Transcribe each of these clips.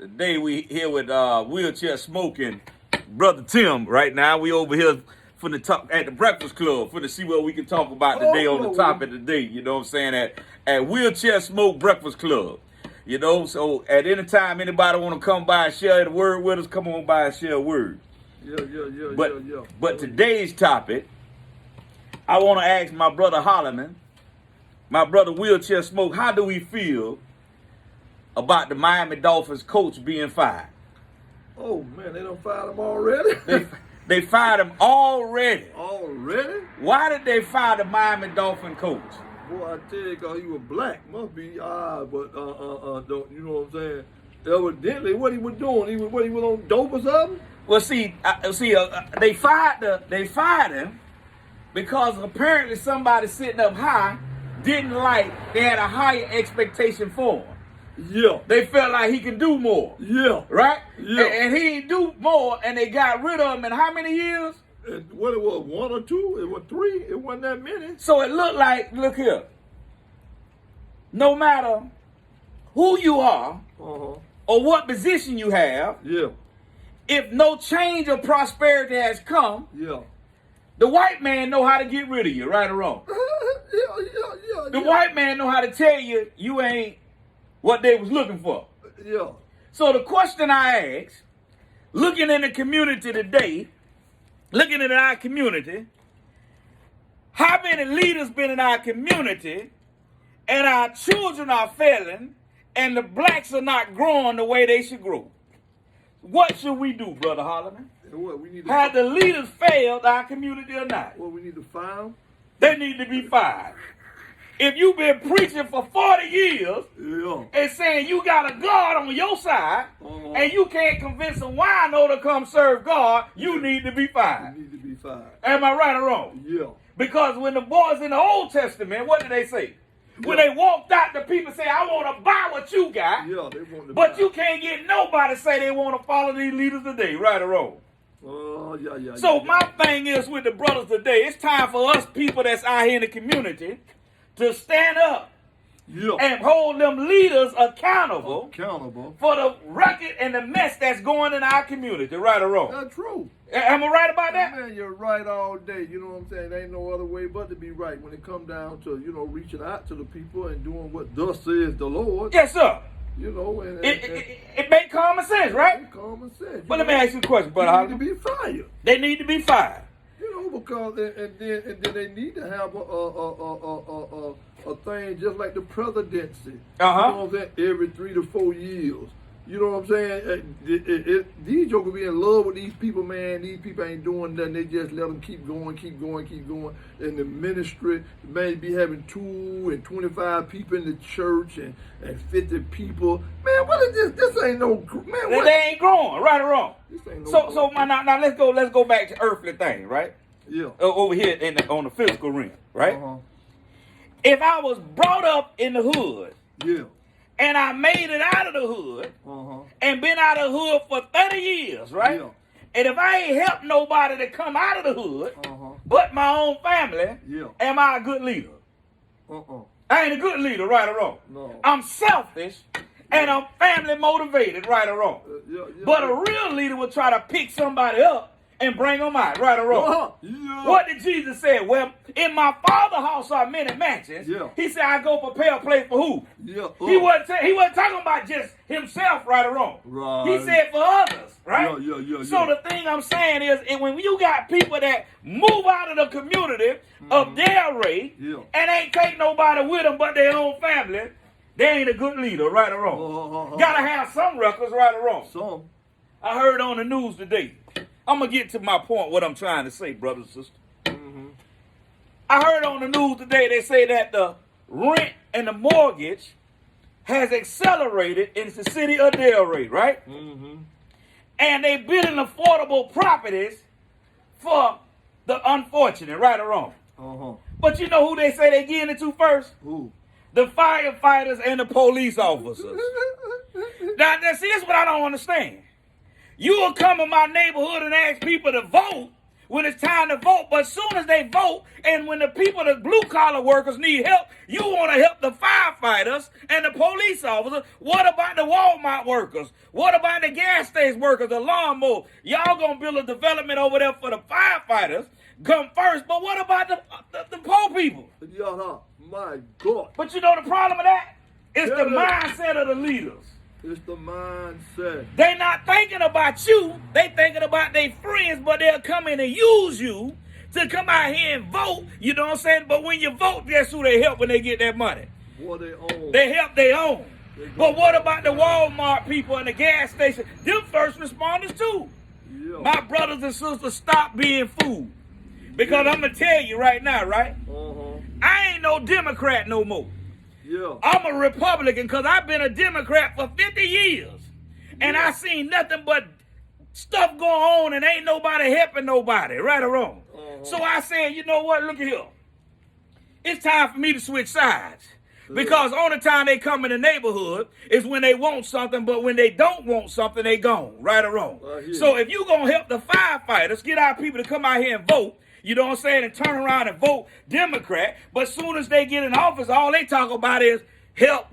Today we here with wheelchair smoking brother Tim. Right now we over here for the talk at the Breakfast Club for to see what we can talk about today on the topic today. You know what I'm saying, at Wheelchair Smoke Breakfast Club. You know, so at any time anybody want to come by and share the word with us, come on by and share a word. But today's topic, I want to ask my brother Holloman, my brother Wheelchair Smoke, how do we feel about the Miami Dolphins coach being fired? Oh man, they done fired him already? They fired him already. Already? Why did they fire the Miami Dolphin coach? Boy, I tell you, cause he was black. Must be but don't you know what I'm saying? Evidently, what he was doing, he was on dope or something. Well, they fired him because apparently somebody sitting up high didn't like. They had a higher expectation for him. Yeah. They felt like he could do more. Yeah. Right? Yeah. And he didn't do more, and they got rid of him in how many years? What it was, 1 or 2? It was 3. It wasn't that many. So it looked like, look here, no matter who you are or what position you have, yeah, if no change or prosperity has come, yeah, the white man know how to get rid of you, right or wrong. The white man know how to tell you you ain't what they was looking for. Yeah. So the question I ask, looking in the community today, looking at our community, how many leaders been in our community and our children are failing and the blacks are not growing the way they should grow? What should we do, Brother Holloman? What, we need to Have the leaders failed our community or not? Well, we need to fire them? They need to be fired. If you've been preaching for 40 years and saying you got a God on your side and you can't convince a wino to come serve God, you need to be fired. You need to be fired. Am I right or wrong? Yeah. Because when the boys in the Old Testament, what did they say? When they walked out, the people say, I want to buy what you got. Yeah, they want to But buy. you can't get nobody say they want to follow these leaders today, right or wrong? So my thing is with the brothers today, it's time for us people that's out here in the community to stand up and hold them leaders accountable for the record and the mess that's going in our community, right or wrong? That's true. Am I right about that? Man, you're right all day. You know what I'm saying? There ain't no other way but to be right when it comes down to, reaching out to the people and doing what thus says the Lord. Yes, sir. You know, it make common sense, right? Common sense. But let me ask you a question, brother. They need to be fired. They need to be fired. Because and then they need to have a thing just like the presidency. You know what I'm saying? Every 3 to 4 years. You know what I'm saying? These jokers be in love with these people, man. These people ain't doing nothing. They just let them keep going. And the ministry may be having 2 and 25 people in the church and 50 people. Man, what is this? This ain't no man. What? They ain't growing, right or wrong. This ain't no so now let's go back to earthly things, right? Yeah. Over here on the physical realm, right? If I was brought up in the hood, and I made it out of the hood, and been out of the hood for 30 years, right? Yeah. And if I ain't helped nobody to come out of the hood, but my own family, am I a good leader? I ain't a good leader, right or wrong. No. I'm selfish, and I'm family motivated, right or wrong. But a real leader would try to pick somebody up and bring them out, right or wrong. What did Jesus say? Well, in my Father's house are many mansions. He said, I go prepare a place for who? He wasn't talking about just himself, right or wrong. He said for others, right? So the thing I'm saying is, when you got people that move out of the community of their race and ain't take nobody with them but their own family, they ain't a good leader, right or wrong. Gotta have some records, right or wrong. Some. I heard on the news today. I'm going to get to my point, what I'm trying to say, brothers and sisters. I heard on the news today, they say that the rent and the mortgage has accelerated in the city of Delray, right? And they building affordable properties for the unfortunate, right or wrong. But you know who they say they getting it to first? Who? The firefighters and the police officers. Now, see, this is what I don't understand. You will come in my neighborhood and ask people to vote when it's time to vote. But as soon as they vote, and when the people, the blue-collar workers need help, you want to help the firefighters and the police officers. What about the Walmart workers? What about the gas station workers, the lawnmower? Y'all going to build a development over there for the firefighters. Come first. But what about the poor people? Yeah, my God. But you know the problem with that? It's the mindset of the leaders. It's the mindset. They not thinking about you. They thinking about their friends, but they'll come in and use you to come out here and vote. You know what I'm saying? But when you vote, guess who they help when they get that money? What they own. They help their own. But what about the Walmart people and the gas station? Them first responders too. Yeah. My brothers and sisters, stop being fooled. Because I'm going to tell you right now, right? I ain't no Democrat no more. Yeah. I'm a Republican because I've been a Democrat for 50 years. And I seen nothing but stuff going on and ain't nobody helping nobody, right or wrong. So I said, you know what, look at here. It's time for me to switch sides. Because only time they come in the neighborhood is when they want something, but when they don't want something, they gone, right or wrong. So if you going to help the firefighters, get our people to come out here and vote, you know what I'm saying, and turn around and vote Democrat, but as soon as they get in office, all they talk about is help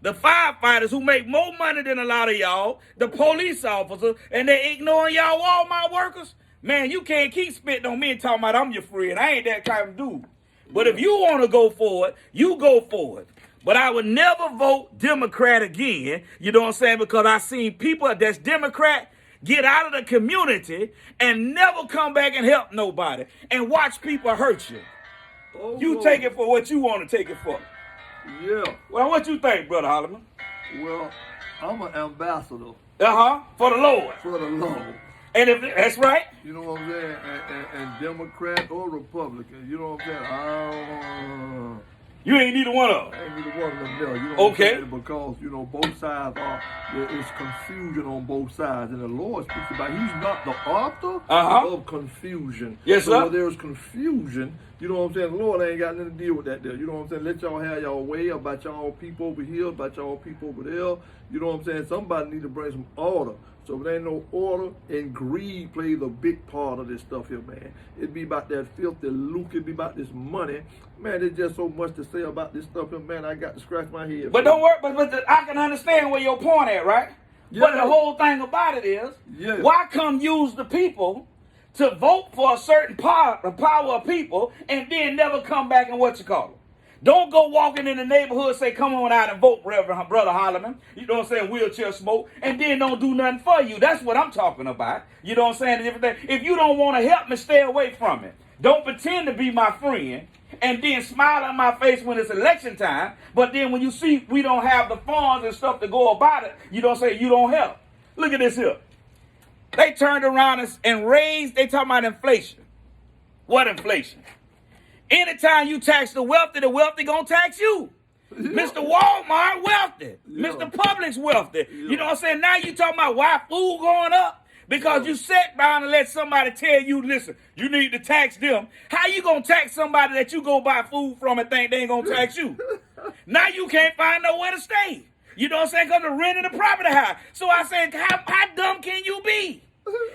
the firefighters who make more money than a lot of y'all, the police officers, and they ignoring y'all Walmart workers. Man, you can't keep spitting on me and talking about I'm your friend. I ain't that kind of dude. But if you want to go for it, you go for it. But I would never vote Democrat again, you know what I'm saying, because I seen people that's Democrat get out of the community and never come back and help nobody and watch people hurt you. You take it for what you want to take it for. Yeah. Well, what you think, Brother Holloman? Well, I'm an ambassador. For the Lord. For the Lord. And if that's right. You know what I'm saying? And Democrat or Republican, you know what I'm saying? You ain't neither one of them. I ain't neither one of them there. You know what I'm saying? Because, you know, both sides there's confusion on both sides. And the Lord speaks about, he's not the author of confusion. Yes, sir. So where there's confusion, you know what I'm saying? The Lord ain't got nothing to deal with that there. You know what I'm saying? Let y'all have y'all way about y'all people over here, about y'all people over there. You know what I'm saying? Somebody need to bring some order. So if there ain't no order, and greed plays a big part of this stuff here, man. It'd be about that filthy lucre. It'd be about this money. Man, there's just so much to say about this stuff here, man. I got to scratch my head. But don't worry, but I can understand where your point at, right? Yeah. But the whole thing about it is, why come use the people to vote for a certain power of people and then never come back and what you call it? Don't go walking in the neighborhood, say, come on out and vote, Reverend Brother Holloman. You know what I'm saying? Wheelchair smoke. And then don't do nothing for you. That's what I'm talking about. You know what I'm saying? If you don't want to help me, stay away from it. Don't pretend to be my friend and then smile in my face when it's election time. But then when you see we don't have the funds and stuff to go about it, you don't say you don't help. Look at this here. They turned around and raised, they talking about inflation. What inflation? Anytime you tax the wealthy gonna tax you. Yeah. Mr. Walmart wealthy. Yeah. Mr. Publix wealthy. Yeah. You know what I'm saying? Now you talking about why food going up? Because you sat down and let somebody tell you, listen, you need to tax them. How you gonna tax somebody that you go buy food from and think they ain't gonna tax you? Now you can't find nowhere to stay. You know what I'm saying? Because the rent in the property high. So I said, how dumb can you be?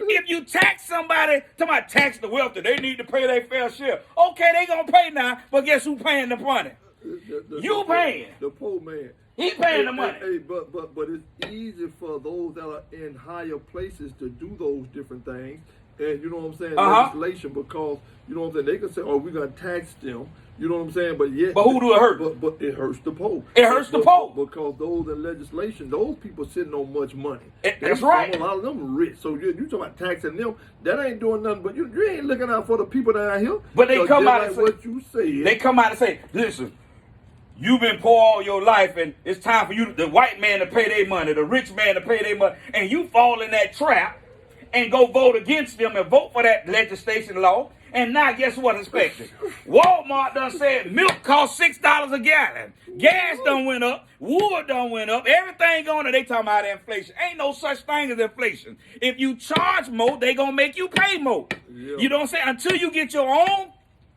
If you tax somebody, tax the wealthy, they need to pay their fair share. Okay, they gonna pay now, but guess who paying the money? You paying. The poor man. He paying the money. Hey, but it's easy for those that are in higher places to do those different things. And you know what I'm saying? Legislation, because you know what I'm saying? They can say, oh, we're gonna tax them. You know what I'm saying? But who do it hurt? But it hurts the poor. It hurts the poor. Because those in legislation, those people sitting on much money. That's right. A lot of them rich. So you talking about taxing them, that ain't doing nothing. But you ain't looking out for the people down here. But they come out and say, what you say. They come out and say, listen, you've been poor all your life, and it's time for you, the white man, to pay their money, the rich man to pay their money, and you fall in that trap and go vote against them and vote for that legislation law. And now guess what expected? Walmart done said milk costs $6 a gallon. Gas done went up. Wood done went up. Everything going up. They talking about inflation. Ain't no such thing as inflation. If you charge more, they gonna make you pay more. Yeah. You know what I'm saying? Until you get your own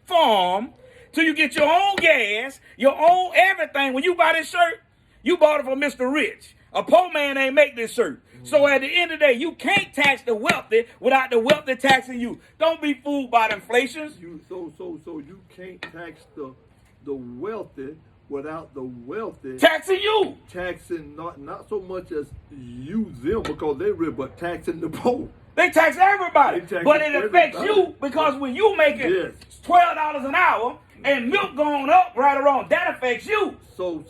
farm, till you get your own gas, your own everything. When you buy this shirt, you bought it from Mr. Rich. A poor man ain't make this shirt. So at the end of the day, you can't tax the wealthy without the wealthy taxing you. Don't be fooled by the inflations. So you can't tax the wealthy without the wealthy Taxing you. taxing not so much as you them because they rich, but taxing the poor. They tax everybody. They tax but it affects everybody. you because when you making $12 an hour and milk going up right or wrong, that affects you. So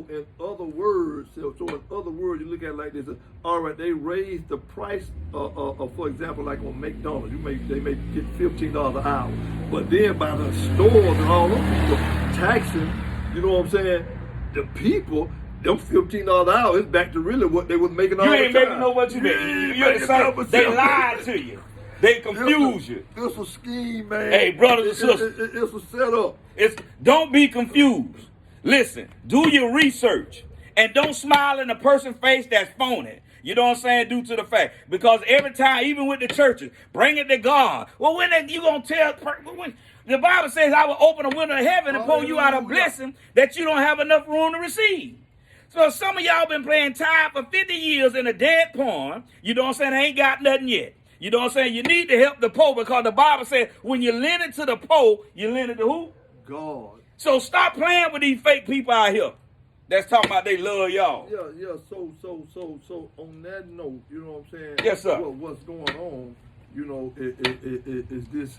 in other words, you look at it like this. All right, they raised the price for example, like on McDonald's, they may get $15 an hour, but then by the stores and all those people taxing, you know what I'm saying, the people, them $15 an hour is back to really what they was making all the time. You ain't making no what you make. You're the same. They lied to you. They confuse you. It's a scheme, man. Hey, brothers and sisters. It's a setup. Don't be confused. Listen, do your research. And don't smile in a person's face that's phony. You know what I'm saying? Due to the fact. Because every time, even with the churches, bring it to God. Well, when you going to tell... The Bible says, I will open a window of heaven and pour you out a blessing that you don't have enough room to receive. So some of y'all been playing time for 50 years in a dead pond. You know what I'm saying? Ain't got nothing yet. You know what I'm saying? You need to help the poor because the Bible says when you lend it to the poor, you lend it to who? God. So stop playing with these fake people out here that's talking about they love y'all. Yeah. So on that note, you know what I'm saying? Yes, sir. What's going on, you know, is this